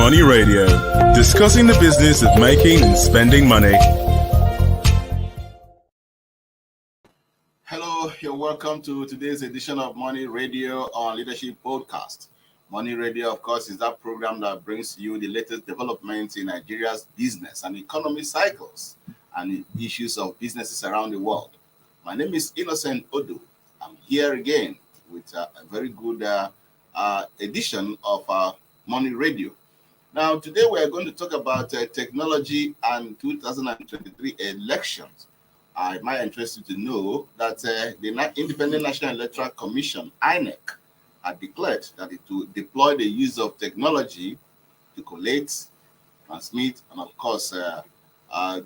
Money Radio, discussing the business of making and spending money. Hello, you're welcome to today's edition of Money Radio on Leadership Podcast. Money Radio, of course, is that program that brings you the latest developments in Nigeria's business and economy cycles and the issues of businesses around the world. My name is Innocent Odu. I'm here again with a very good edition of Money Radio. Now, today we are going to talk about technology and 2023 elections. It might interest you to know that the Independent National Electoral Commission, INEC, had declared that it will deploy the use of technology to collate, transmit, and of course,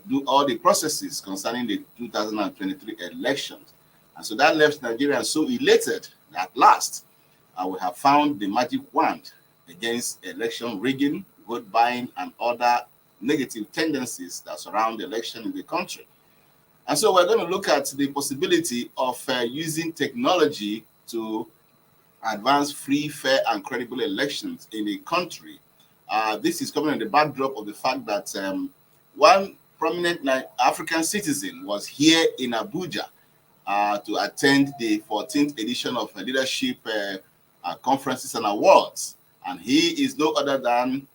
do all the processes concerning the 2023 elections. And so that left Nigerians so elated that at last we have found the magic wand against election rigging, vote buying, and other negative tendencies that surround the election in the country. And so we're going to look at the possibility of using technology to advance free, fair, and credible elections in the country. This is coming in the backdrop of the fact that one prominent African citizen was here in Abuja to attend the 14th edition of leadership conferences and awards. And he is no other than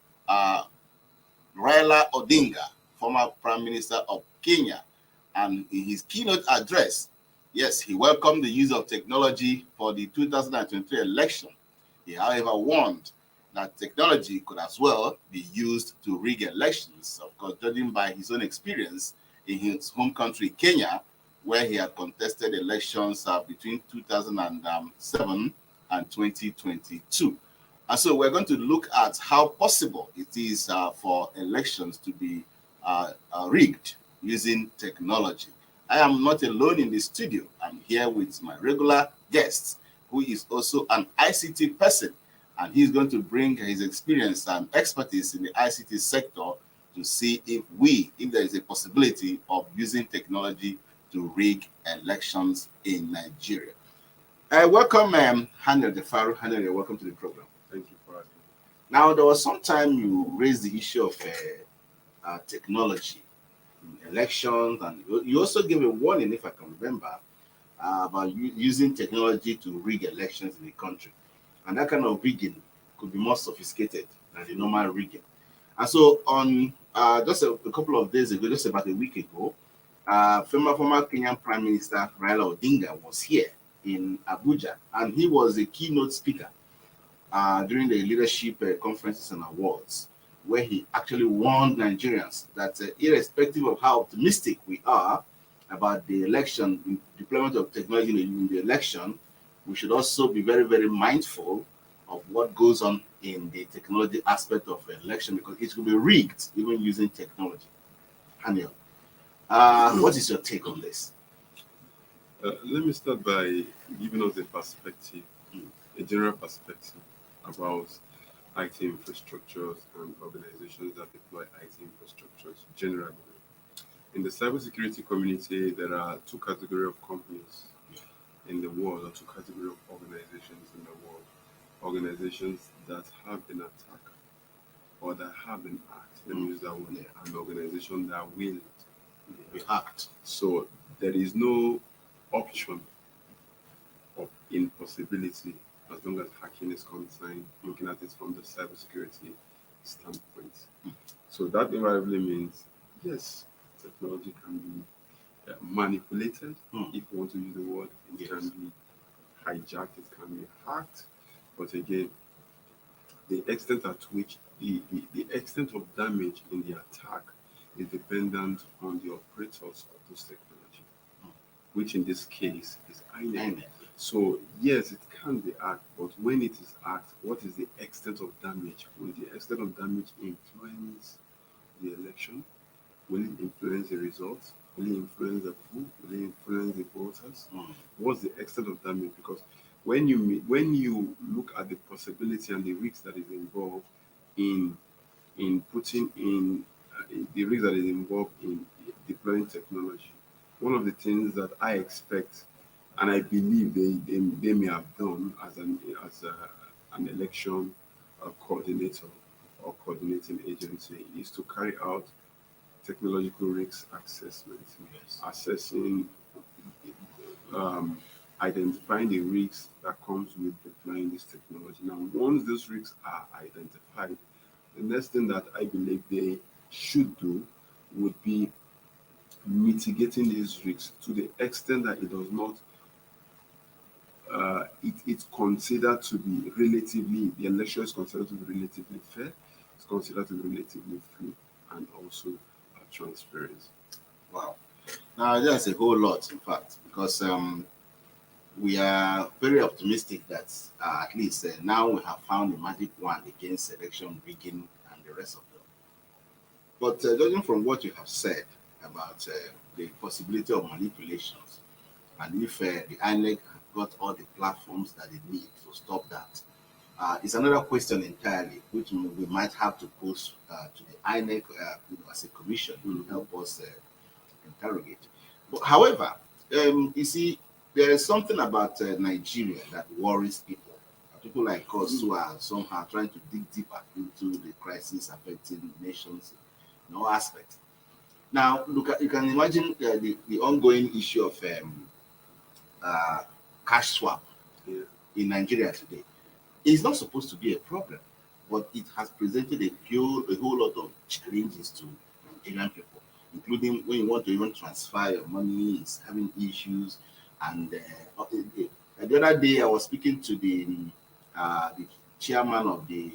Raila Odinga, former Prime Minister of Kenya. And in his keynote address, yes, he welcomed the use of technology for the 2023 election. He, however, warned that technology could as well be used to rig elections, of course, judging by his own experience in his home country, Kenya, where he had contested elections between 2007 and 2022. And so we're going to look at how possible it is for elections to be rigged using technology. I am not alone in the studio. I'm here with my regular guest, who is also an ICT person, and he's going to bring his experience and expertise in the ICT sector to see if there is a possibility of using technology to rig elections in Nigeria. I welcome Hanel Defaru. Hanel, you're welcome to the program. Thank you for having me. Now, there was some time you raised the issue of technology in elections, and you also gave a warning, if I can remember, about using technology to rig elections in the country. And that kind of rigging could be more sophisticated than the normal rigging. And so on just a couple of days ago, just about a week ago, former Kenyan Prime Minister Raila Odinga was here in Abuja, and he was a keynote speaker during the leadership conferences and awards, where he actually warned Nigerians that irrespective of how optimistic we are about the election, deployment of technology in the election, we should also be very, very mindful of what goes on in the technology aspect of the election, because it will be rigged even using technology. Daniel, what is your take on this? Let me start by giving us a perspective, a general perspective about IT infrastructures and organizations that deploy IT infrastructures generally. In the cybersecurity community, there are two categories of companies in the world, or two categories of organizations in the world. Organizations that have been attacked or that have been hacked. Let me use that one. An organization that will be hacked. So there is no option of impossibility as long as hacking is concerned, looking at it from the cybersecurity standpoint. So that invariably means, yes, technology can be manipulated, if you want to use the word. It can be hijacked, it can be hacked. But again, the extent at which the extent of damage in the attack is dependent on the operators of this technology, which in this case is INEC. So yes, it can be hacked, but when it is hacked, what is the extent of damage? Will the extent of damage influence the election? Will it influence the results? Will it influence the vote? Will it influence the voters? What's the extent of damage? Because when you look at the possibility and the risk that is involved in putting in the risk that is involved in deploying technology, one of the things that I expect, and I believe they may have done as an election coordinator or coordinating agency is to carry out technological risk assessment, assessing, um, identifying the risks that comes with deploying this technology. Now, once those risks are identified, the next thing that I believe they should do would be mitigating these risks to the extent that it does not, it's considered to be relatively, the election is considered to be relatively fair, it's considered to be relatively free, and also transparent. Wow. Now, there's a whole lot, in fact, because we are very optimistic that at least now we have found the magic wand against election rigging and the rest of them. But judging from what you have said about the possibility of manipulations, and if the INEC got all the platforms that they need to stop that, it's another question entirely, which we might have to pose to the INEC as a commission to help us interrogate. But however, you see, there is something about Nigeria that worries people. People like us who are somehow trying to dig deeper into the crisis affecting nations in all aspects. Now, look at, you can imagine the ongoing issue of cash swap in Nigeria today. It's not supposed to be a problem, but it has presented a whole lot of challenges to Nigerian people, including when you want to even transfer your money, it's having issues. And the other day, I was speaking to the chairman of the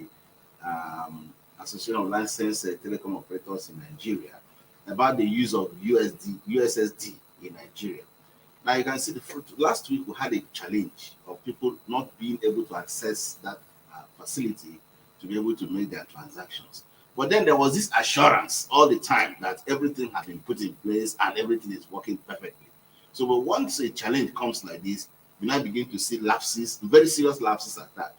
Association of Licensed Telecom Operators in Nigeria about the use of USSD in Nigeria. Now you can see last week we had a challenge of people not being able to access that facility to be able to make their transactions. But then there was this assurance all the time that everything had been put in place and everything is working perfectly. So but once a challenge comes like this, we now begin to see lapses, very serious lapses at that.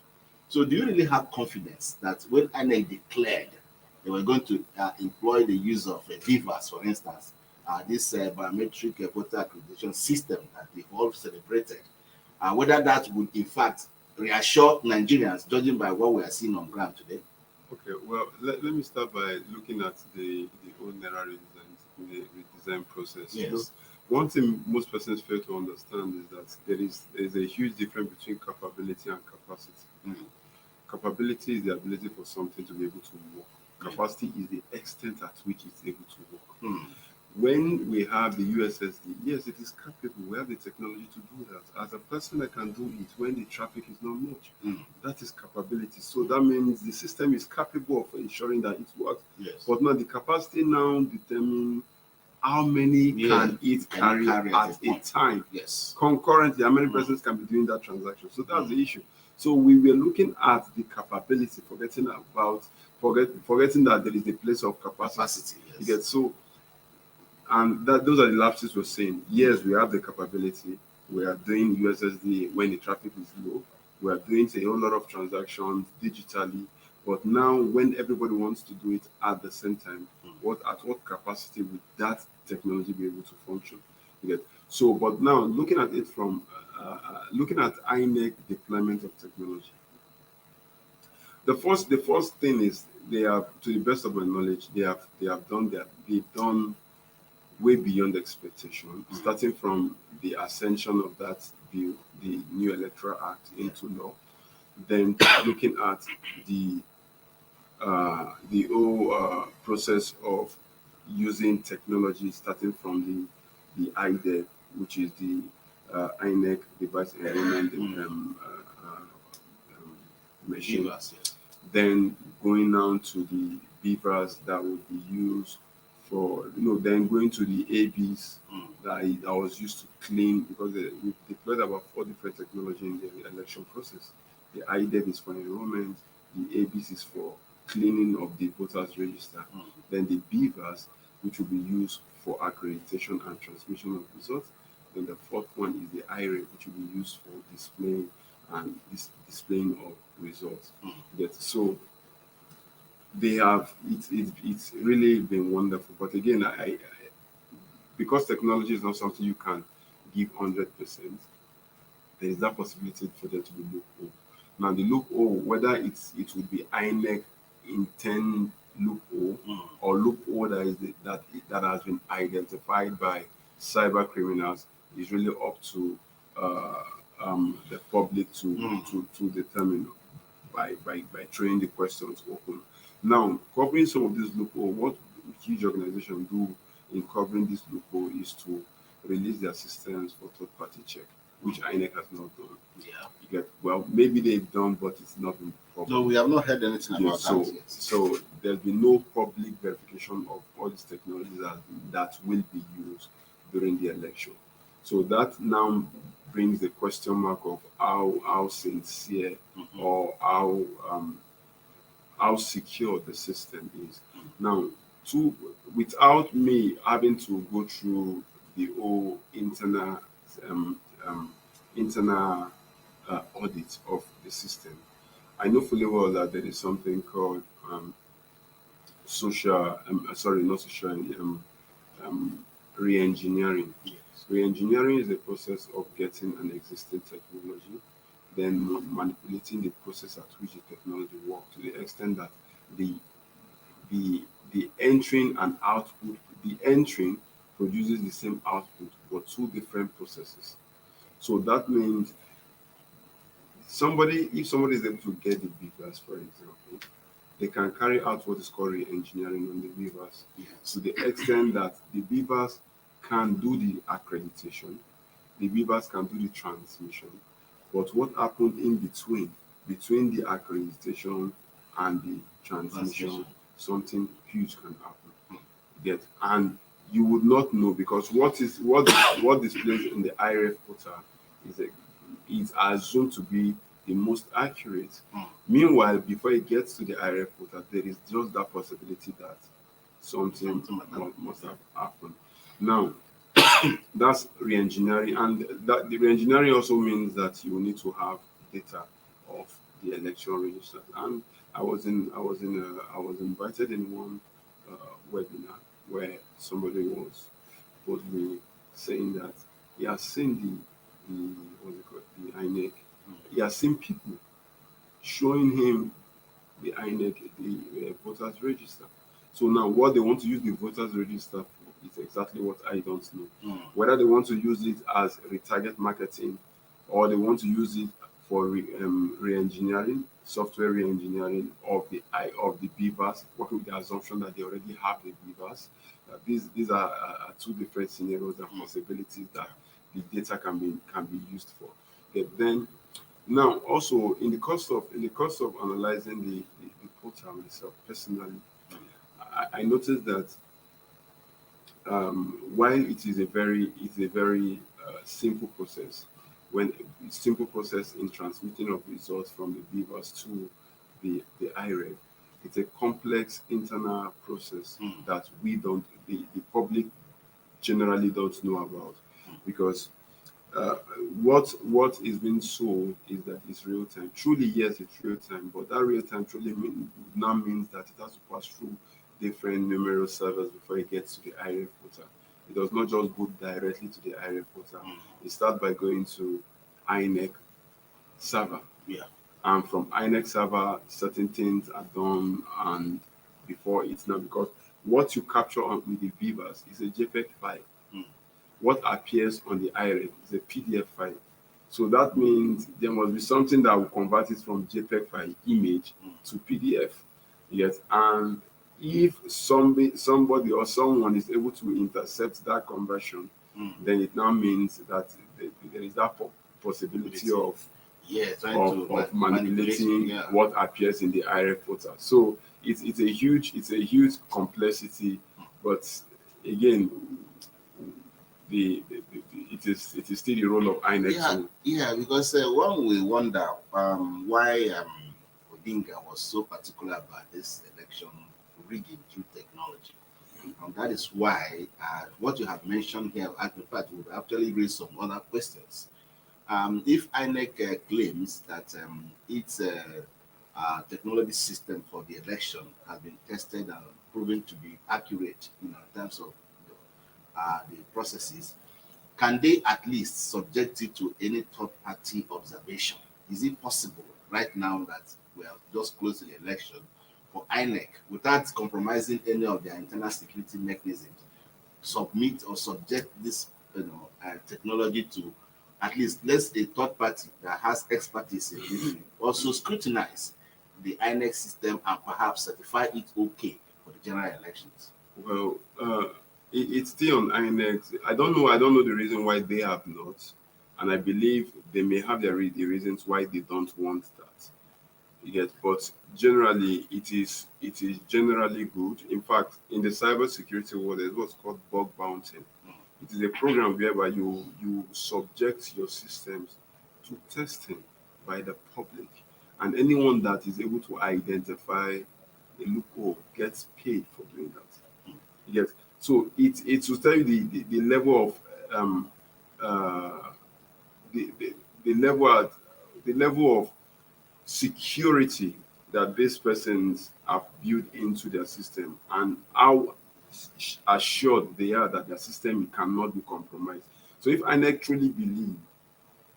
So do you really have confidence that when INEC declared they were going to employ the use of VIVAS, for instance, this biometric voter accreditation system that they've all celebrated, whether that would in fact reassure Nigerians, judging by what we are seeing on ground today? Okay, well, let me start by looking at the old Naira redesign process. Yes. You know, one thing most persons fail to understand is that there is a huge difference between capability and capacity. Capability is the ability for something to be able to work. Capacity is the extent at which it's able to work. When we have the USSD, yes, it is capable. We have the technology to do that. As a person, I can do it when the traffic is not much. That is capability. So that means the system is capable of ensuring that it works. Yes. But now the capacity now determines how many can it carry at a time. Yes. Concurrently, how many persons can be doing that transaction. So that's the issue. So we were looking at the capability, forgetting that there is a place of capacity. Yes. You get so. And those are the lapses we're saying. Yes, we have the capability. We are doing USSD when the traffic is low. We are doing a whole lot of transactions digitally. But now, when everybody wants to do it at the same time, at what capacity would that technology be able to function? So, but now looking at it from looking at INEC deployment of technology. The first thing is they have, to the best of my knowledge, they've done way beyond expectation, starting from the ascension of that bill, the new electoral act, into law. Then looking at the whole process of using technology, starting from the IDEB, which is the INEC device enrollment machine. Yes. Then going down to the beavers that would be used for, then going to the ABs that was used to clean, because we deployed about 4 different technology in the election process. The IDEB is for enrollment, the ABs is for cleaning of the voters register, then the beavers, which will be used for accreditation and transmission of results. Then the fourth one is the IRA, which will be used for displaying of results. So they have it's really been wonderful. But again, I because technology is not something you can give 100%, there is that possibility for there to be loophole. Now the loophole, whether it would be INEC intent loophole or loophole that has been identified by cyber criminals is really up to the public to determine by throwing the questions open. Now, covering some of this loophole, what huge organizations do in covering this loophole is to release their systems for third-party check, which INEC has not done. Yeah. You get, well, maybe they've done, but it's not been public. No, we have not heard anything about so, that yet. So there's been no public verification of all these technologies that will be used during the election. So that now brings the question mark of how sincere or how secure the system is. Now, without me having to go through the whole internal audit of the system, I know fully well that there is something called re-engineering. Yes. Re-engineering is the process of getting an existing technology, then manipulating the process at which the technology works to the extent that the entering and output, the entering produces the same output but two different processes. So that means if somebody is able to get the beavers, for example, they can carry out what is called re-engineering on the beavers. Yes. To the extent that the beavers can do the accreditation, the beavers can do the transmission, but what happened in between the accreditation and the transmission, something huge can happen. And you would not know, because what displays in the IRF portal is assumed to be the most accurate. Meanwhile, before it gets to the IRF portal, there is just that possibility that something must have happened. Now, that's re-engineering, and that the re-engineering also means that you need to have data of the election registers. And I was invited in one webinar where somebody was boldly saying that he has seen the INEC. He has seen people showing him the INEC, the voters register. So now what they want to use the voters register for is exactly what I don't know. Whether they want to use it as retarget marketing or they want to use it for re-engineering, software re-engineering of the beavers, working with the assumption that they already have the beavers. These are two different scenarios and possibilities that the data can be used for. Then now also in the course of analyzing the portal myself personally, I noticed that while it is a very simple process, in transmitting of results from the beavers to the IREG, it's a complex internal process that the public generally don't know about, because what is being sold is that it's real time. Truly, yes, it's real time, but that real time truly now means that it has to pass through different numerous servers before it gets to the IRF portal. It does not just go directly to the IRF portal. It starts by going to INEC server. Yeah. And from INEC server, certain things are done, and before it's not, because what you capture with the beavers is a JPEG file. What appears on the IREG is a PDF file. So that means there must be something that will convert it from JPEG file image to PDF. Yes, and if somebody or someone is able to intercept that conversion, then it now means that there is that possibility of manipulating what appears in the IRF portal. So it's a huge complexity, but again, it is still the role of INEC. Because one will wonder why Odinga was so particular about this election rigging through technology. And that is why what you have mentioned here, I prefer would actually raise some other questions. If INEC claims that its technology system for the election has been tested and proven to be accurate in terms of the processes, can they at least subject it to any third-party observation? Is it possible right now that we have just closed the election for INEC, without compromising any of their internal security mechanisms, submit or subject this technology to at least let's a third party that has expertise in this field also scrutinize the INEC system and perhaps certify it okay for the general elections? Well, it's still on INEX. I don't know. I don't know the reason why they have not, and I believe they may have the reasons why they don't want that. You get, but generally, it is generally good. In fact, in the cybersecurity world, there's what's called bug bouncing. It is a program whereby you subject your systems to testing by the public, and anyone that is able to identify a loophole gets paid for doing that. You get, so it will tell you the level of uh, the level of security that these persons have built into their system and how assured they are that their system cannot be compromised. So if INEC truly believe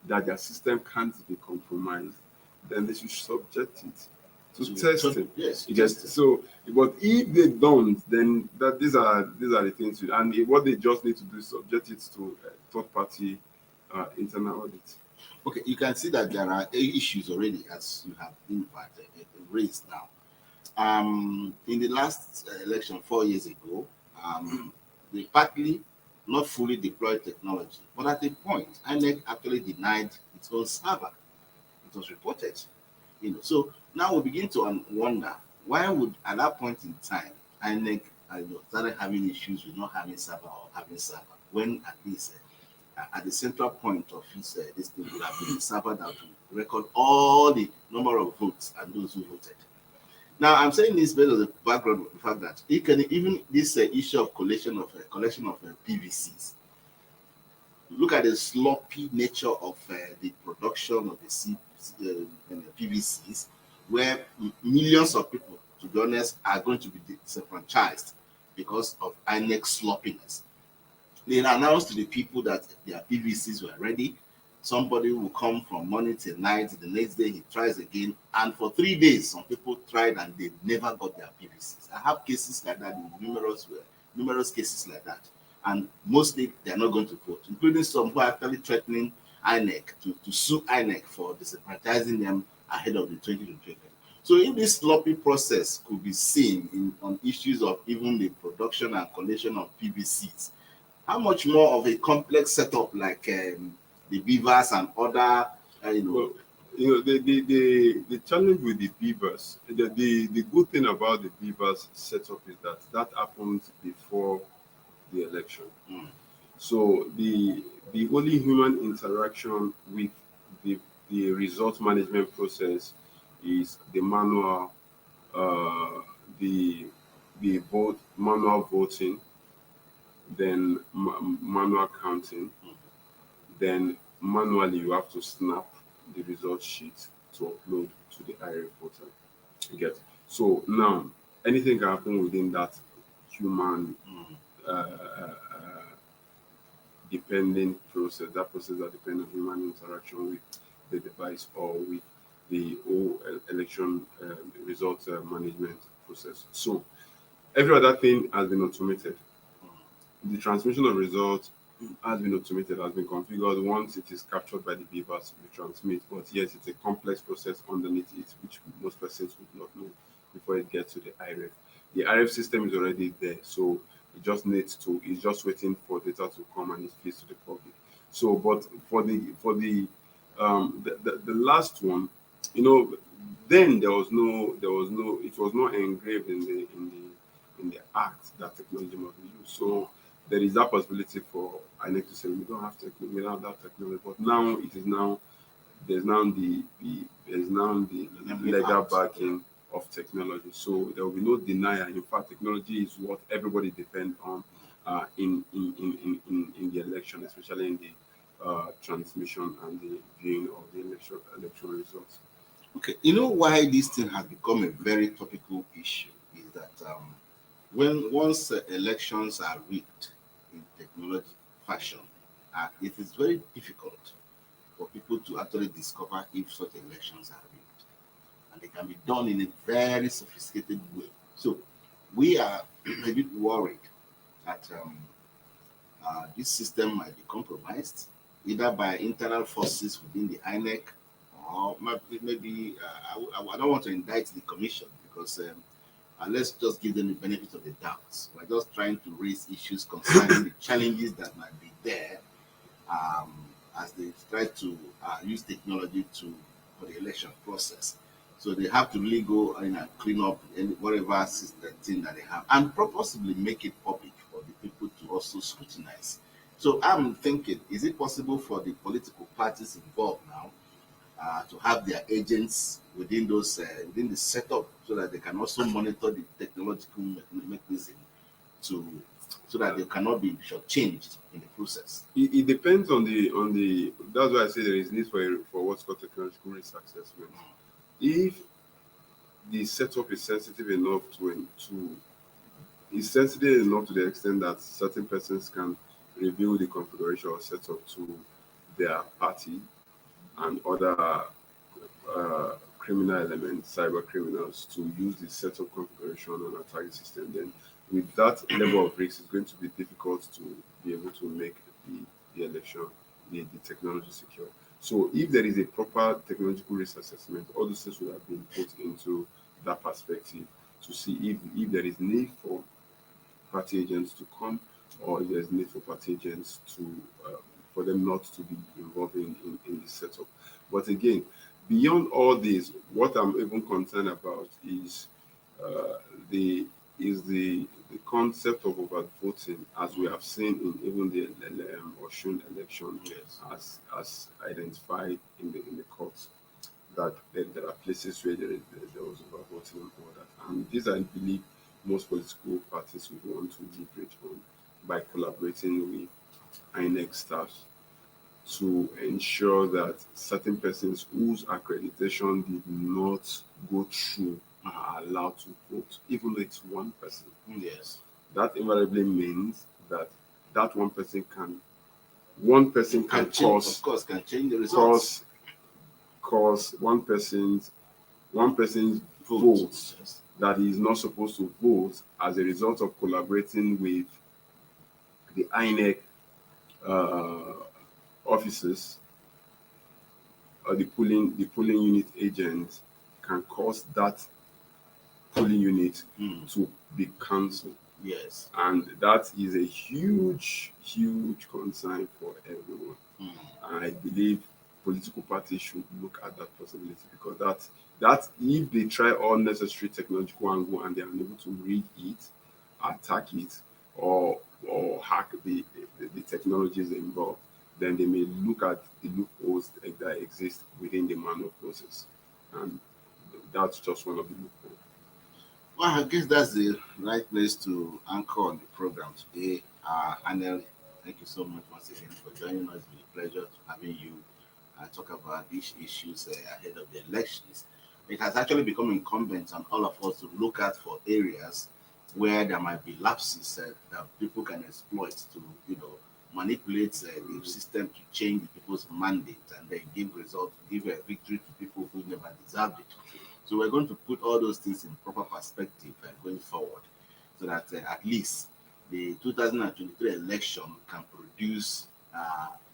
that their system can't be compromised, then they should subject it to testing. Yes, You get, so, but if they don't, then these are the things. And what they just need to do is subject it to third party internal audit. Okay, you can see that there are issues already, as you have in fact raised now. In the last election 4 years ago, they partly not fully deployed technology, but at a point, INEC actually denied its own server. It was reported, So now we begin to wonder why would at that point in time INEC started having issues with not having server or having server when at least at the central point of this thing would have been a server that would record all the number of votes and those who voted. Now, I'm saying this based on the background of the fact that it can even this issue of collection of PVCs. Look at the sloppy nature of the production of the PVCs, where millions of people, to be honest, are going to be disenfranchised because of INEC sloppiness. They announced to the people that their PVCs were ready. Somebody will come from morning till night. The next day he tries again, and for 3 days, some people tried and they never got their PVCs. I have cases like that, numerous cases like that, and mostly they are not going to vote, including some who are actually threatening INEC to sue INEC for disenfranchising them ahead of the 2020. So if this sloppy process could be seen on issues of even the production and collection of PVCs, how much more of a complex setup like the beavers and other, Well, the challenge with the beavers, the good thing about the beavers setup is that happens before the election. So the only human interaction with the result management process is the manual, the manual voting, then manual counting, then manually you have to snap the result sheet to upload to the IRF portal. You get, so now anything can happen within that human depending process. That process that depends on human interaction with the device or with the whole election result management process. So every other thing has been automated. The transmission of results has been automated, has been configured. Once it is captured by the beavers, we transmit. But yes, it's a complex process underneath it, which most persons would not know before it gets to the IRF. The IRF system is already there, so it just needs to. It's just waiting for data to come and it feeds to the public. So, but for the last one, then there was no, it was not engraved in the act that technology must be used. So there is that possibility for INEC to say we don't have technology, we don't have that technology. But now there's now the legal backing of technology. So there will be no denial. In fact, technology is what everybody depends on in the election, especially in the transmission and the viewing of the election results. Okay, you know why this thing has become a very topical issue is that once elections are rigged in technology fashion, it is very difficult for people to actually discover if such elections are rigged. and they can be done in a very sophisticated way. So we are a bit worried that this system might be compromised either by internal forces within the INEC, or maybe I don't want to indict the commission, because let's just give them the benefit of the doubt. We're just trying to raise issues concerning the challenges that might be there as they try to use technology for the election process. So they have to really go and clean up whatever system thing that they have, and possibly make it public for the people to also scrutinize. So I'm thinking, is it possible for the political parties involved now to have their agents within those within the setup, so that they can also monitor the technological mechanism so that they cannot be shortchanged in the process? It depends on the. That's why I say there is need for what's called technological risk assessment. If the setup is sensitive enough to the extent that certain persons can reveal the configuration or setup to their party and other criminal elements, cyber criminals, to use the setup configuration on a target system, then with that level of risk, it's going to be difficult to be able to make the election, the technology secure. So if there is a proper technological risk assessment, all those things would have been put into that perspective to see if there is need for party agents to come, or if there is need for party agents to for them not to be involved in the setup. But again, beyond all this, what I'm even concerned about is the concept of overvoting, as we have seen in even the Osun election, yes, as identified in the courts, that there are places where there was overvoting and all that. And this, I believe, most political parties would want to leverage on by collaborating with INEC staffs to ensure that certain persons whose accreditation did not go through are allowed to vote, even though it's one person. Yes. That invariably means that one person can change, of course, can change the results. Cause one person's vote that he is not supposed to vote as a result of collaborating with the INEC officers or the polling unit agent, can cause that polling unit to be cancelled. Yes. And that is a huge concern for everyone. And I believe political parties should look at that possibility, because that if they try all necessary technological angle and they are unable to read it, attack it, or hack the technologies involved, then they may look at the loopholes that exist within the manual process. And that's just one of the loopholes. Well, I guess that's the right place to anchor on the program today. Anel, thank you so much once again for joining us. It's been a pleasure having you talk about these issues ahead of the elections. It has actually become incumbent on all of us to look at for areas where there might be lapses that people can exploit to, manipulate the system to change the people's mandate and then give a victory to people who never deserved it. So we're going to put all those things in proper perspective going forward, so that at least the 2023 election can produce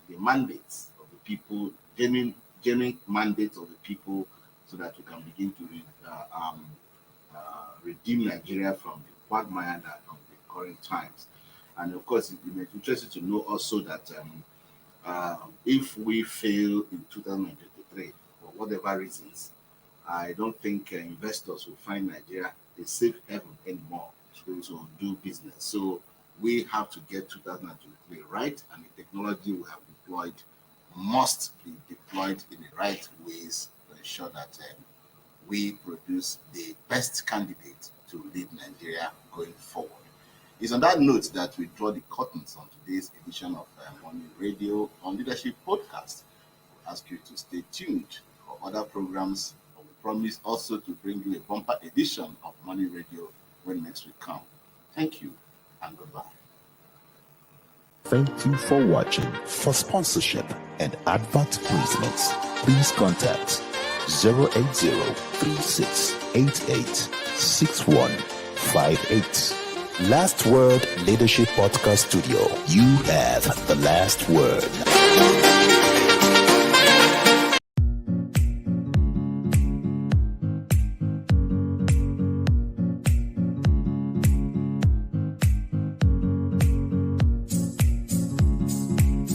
the mandates of the people, genuine mandates of the people, so that we can begin to redeem Nigeria from the quagmire of the current times. And of course, it may interest you to know also that if we fail in 2023 for whatever reasons, I don't think investors will find Nigeria a safe haven anymore to do business. So we have to get 2023 right, and the technology we have deployed must be deployed in the right ways to ensure that we produce the best candidate to lead Nigeria going forward. It's on that note that we draw the curtains on today's edition of Money Radio on Leadership Podcast. We ask you to stay tuned for other programs. We promise also to bring you a bumper edition of Money Radio when next week comes. Thank you and goodbye. Thank you for watching. For sponsorship and advert placements, please contact 080-3688-6158. Last Word Leadership Podcast Studio. You have the last word.